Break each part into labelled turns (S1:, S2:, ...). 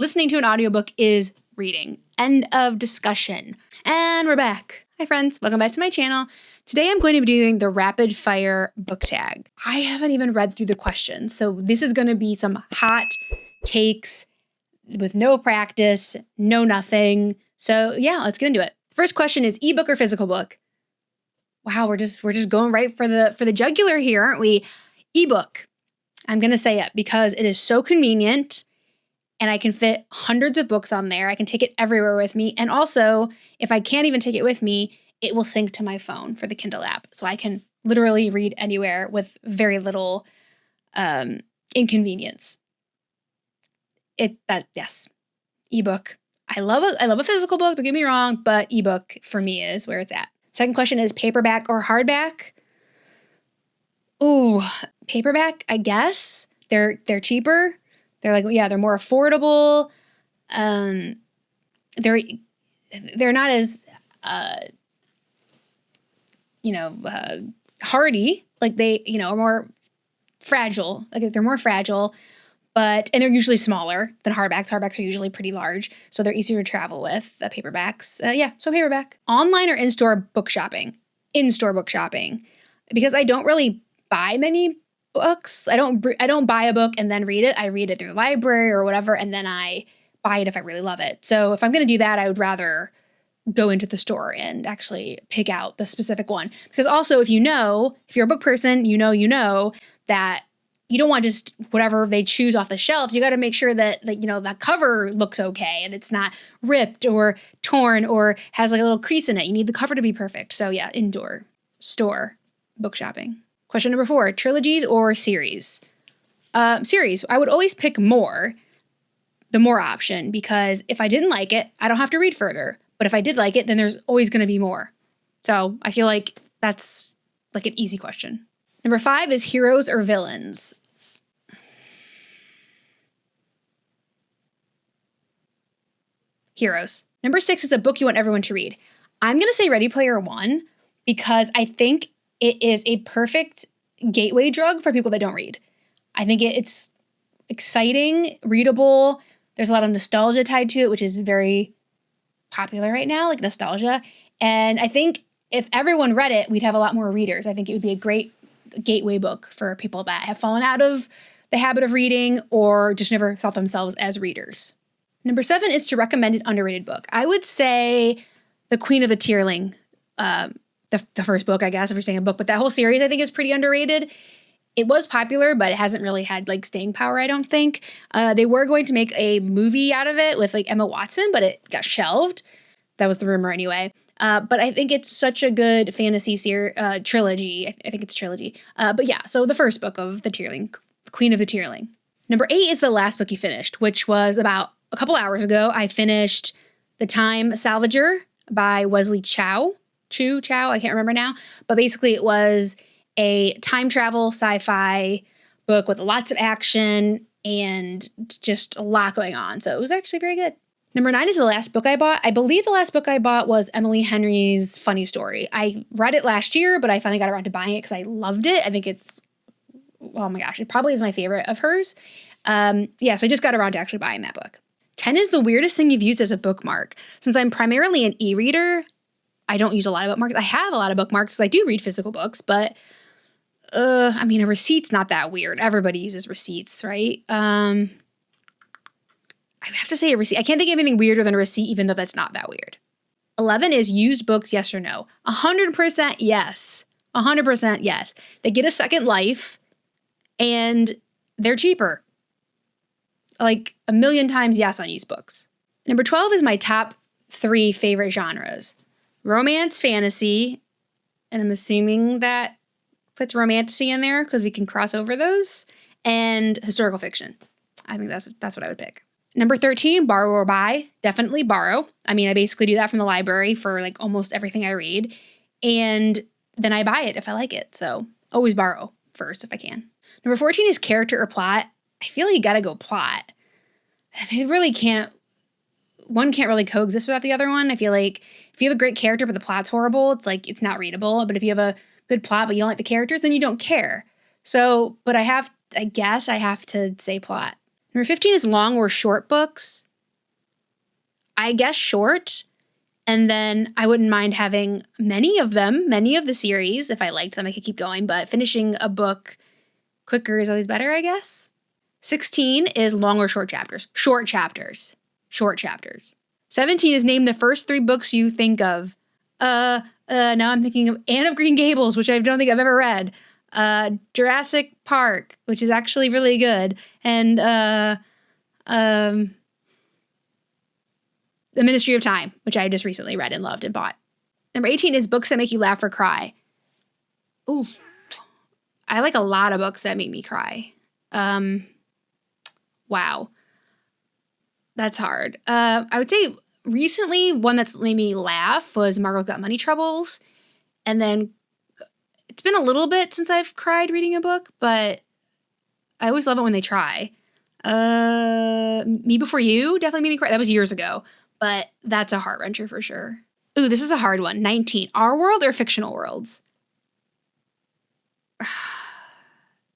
S1: listening to an audiobook is reading. End of discussion. And we're back. Hi friends, welcome back to my channel. Today I'm going to be doing the rapid fire book tag. I haven't even read through the questions, so this is going to be some hot takes with no practice, no nothing. So yeah, let's get into it. First question is ebook or physical book? Wow, we're just going right for the jugular here, aren't we? Ebook. I'm going to say it because it is so convenient and I can fit hundreds of books on there. I can take it everywhere with me. And also, if I can't even take it with me, it will sync to my phone for the Kindle app. So I can literally read anywhere with very little inconvenience. Yes, ebook. I love a physical book, don't get me wrong, but ebook for me is where it's at. Second question is paperback or hardback? Ooh, paperback, I guess. They're cheaper. They're more affordable. They're not as hardy. Like they, are more fragile. Like they're more fragile, and they're usually smaller than hardbacks. Hardbacks are usually pretty large, so they're easier to travel with. Paperbacks, so paperback. Online or in-store book shopping? In-store book shopping, because I don't really buy many books. I don't buy a book and then read it. I read it through the library or whatever, and then I buy it if I really love it. So if I'm going to do that, I would rather go into the store and actually pick out the specific one. Because also, if you're a book person, you know that you don't want just whatever they choose off the shelves. You got to make sure that that cover looks okay and it's not ripped or torn or has like a little crease in it. You need the cover to be perfect. So yeah, indoor store book shopping. Question number 4, trilogies or series? Series. I would always pick the more option, because if I didn't like it, I don't have to read further. But if I did like it, then there's always going to be more. So I feel like that's like an easy question. Number 5 is heroes or villains. Heroes. Number 6 is a book you want everyone to read. I'm going to say Ready Player One, because I think it is a perfect gateway drug for people that don't read. I think it's exciting, readable. There's a lot of nostalgia tied to it, which is very popular right now, like nostalgia. And I think if everyone read it, we'd have a lot more readers. I think it would be a great gateway book for people that have fallen out of the habit of reading or just never thought themselves as readers. Number 7 is to recommend an underrated book. I would say The Queen of the Tearling, the first book, I guess, if you're saying a book, but that whole series I think is pretty underrated. It was popular, but it hasn't really had like staying power, I don't think. They were going to make a movie out of it with like Emma Watson, but it got shelved. That was the rumor anyway. But I think it's such a good fantasy trilogy. I think it's a trilogy. But yeah, so the first book of The Tearling, The Queen of the Tearling. Number 8 is the last book you finished, which was about a couple hours ago. I finished The Time Salvager by Wesley Chow, I can't remember now. But basically it was a time travel sci-fi book with lots of action and just a lot going on. So it was actually very good. Number 9 is the last book I bought. I believe the last book I bought was Emily Henry's Funny Story. I read it last year, but I finally got around to buying it because I loved it. I think it's, oh my gosh, it probably is my favorite of hers. So I just got around to actually buying that book. 10 is the weirdest thing you've used as a bookmark. Since I'm primarily an e-reader, I don't use a lot of bookmarks. I have a lot of bookmarks because I do read physical books, but a receipt's not that weird. Everybody uses receipts, right? I have to say a receipt. I can't think of anything weirder than a receipt, even though that's not that weird. 11 is used books, yes or no? 100% yes. 100% yes. They get a second life and they're cheaper. Like a million times yes on used books. Number 12 is my top 3 favorite genres. Romance, fantasy, and I'm assuming that puts romantasy in there because we can cross over those, and historical fiction. I think that's what I would pick. Number 13, borrow or buy. Definitely borrow. I basically do that from the library for like almost everything I read, and then I buy it if I like it. So always borrow first if I can. Number 14 is character or plot. I feel like you gotta go plot. One can't really coexist without the other one. I feel like if you have a great character but the plot's horrible, it's not readable. But if you have a good plot but you don't like the characters, then you don't care. So, but I guess I have to say plot. Number 15 is long or short books. I guess short. And then I wouldn't mind having many of the series. If I liked them, I could keep going. But finishing a book quicker is always better, I guess. 16 is long or short chapters. Short chapters. 17 is name the first 3 books you think of. Now I'm thinking of Anne of Green Gables, which I don't think I've ever read. Jurassic Park, which is actually really good. And The Ministry of Time, which I just recently read and loved and bought. Number 18 is books that make you laugh or cry. Ooh, I like a lot of books that make me cry. Wow. That's hard. I would say recently one that's made me laugh was Margot Got Money Troubles. And then it's been a little bit since I've cried reading a book, but I always love it when they try. Me Before You definitely made me cry. That was years ago, but that's a heart-wrencher for sure. Ooh, this is a hard one. 19. Our world or fictional worlds?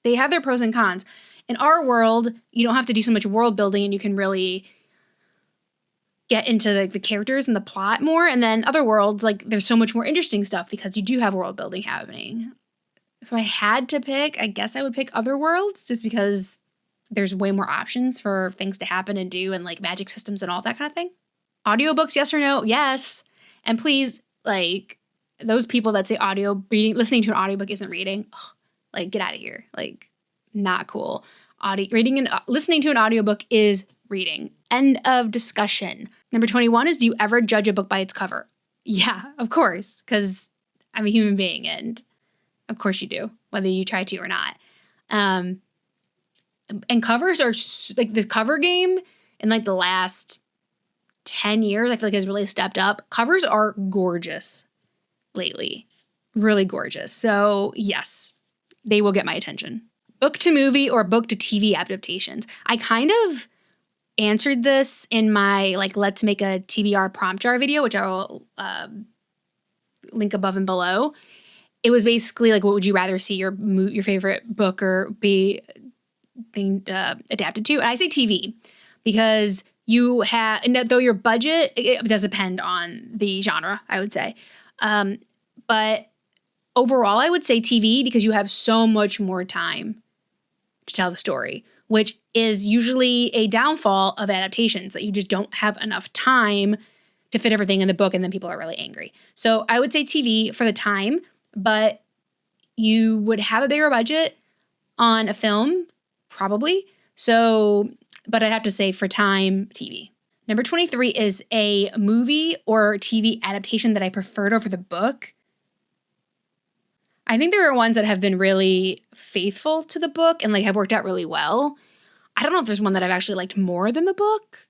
S1: They have their pros and cons. In our world, you don't have to do so much world building and you can really get into the characters and the plot more. And then other worlds, like there's so much more interesting stuff because you do have world building happening. If I had to pick, I guess I would pick other worlds just because there's way more options for things to happen and do and like magic systems and all that kind of thing. Audiobooks, yes or no? Yes. And please, like those people that say listening to an audiobook isn't reading, like get out of here. Like not cool. Listening to an audiobook is reading. End of discussion. Number 21 is, do you ever judge a book by its cover? Yeah, of course, because I'm a human being and of course you do, whether you try to or not. And covers are like the cover game in like the last 10 years, I feel like has really stepped up. Covers are gorgeous lately, really gorgeous. So yes, they will get my attention. Book to movie or book to TV adaptations. I kind of answered this in my like let's make a TBR prompt jar video, which I will link above and below. It was basically like, what would you rather see your favorite book or be adapted to? And I say TV because you have, and though your budget, it does depend on the genre, I would say. But overall, I would say TV because you have so much more time to tell the story, which is usually a downfall of adaptations, that you just don't have enough time to fit everything in the book and then people are really angry. So I would say TV for the time, but you would have a bigger budget on a film, probably. So, but I'd have to say for time, TV. Number 23 is a movie or TV adaptation that I preferred over the book. I think there are ones that have been really faithful to the book and like have worked out really well. I don't know if there's one that I've actually liked more than the book.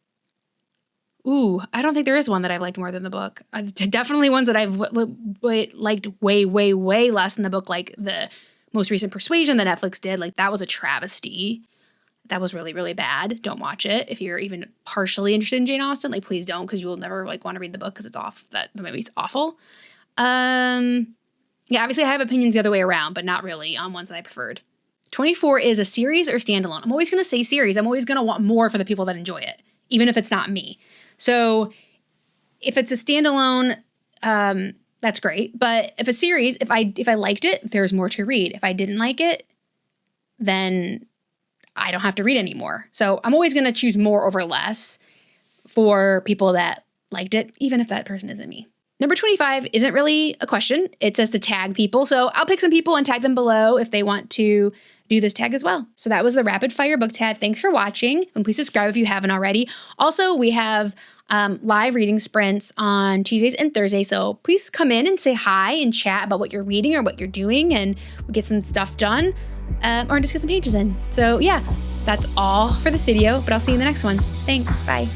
S1: Ooh, I don't think there is one that I've liked more than the book. Definitely ones that I've liked way, way, way less than the book, like the most recent Persuasion that Netflix did. Like that was a travesty. That was really, really bad. Don't watch it. If you're even partially interested in Jane Austen, like please don't, because you will never like want to read the book because it's off. That movie's awful. Yeah, obviously I have opinions the other way around, but not really on ones that I preferred. 24 is a series or standalone. I'm always going to say series. I'm always going to want more for the people that enjoy it, even if it's not me. So if it's a standalone, that's great. But if a series, if I liked it, there's more to read. If I didn't like it, then I don't have to read anymore. So I'm always going to choose more over less for people that liked it, even if that person isn't me. Number 25 isn't really a question. It says to tag people. So I'll pick some people and tag them below if they want to do this tag as well. So that was the rapid fire book tag. Thanks for watching. And please subscribe if you haven't already. Also, we have live reading sprints on Tuesdays and Thursdays. So please come in and say hi and chat about what you're reading or what you're doing, and we'll get some stuff done or just get some pages in. So yeah, that's all for this video, but I'll see you in the next one. Thanks. Bye.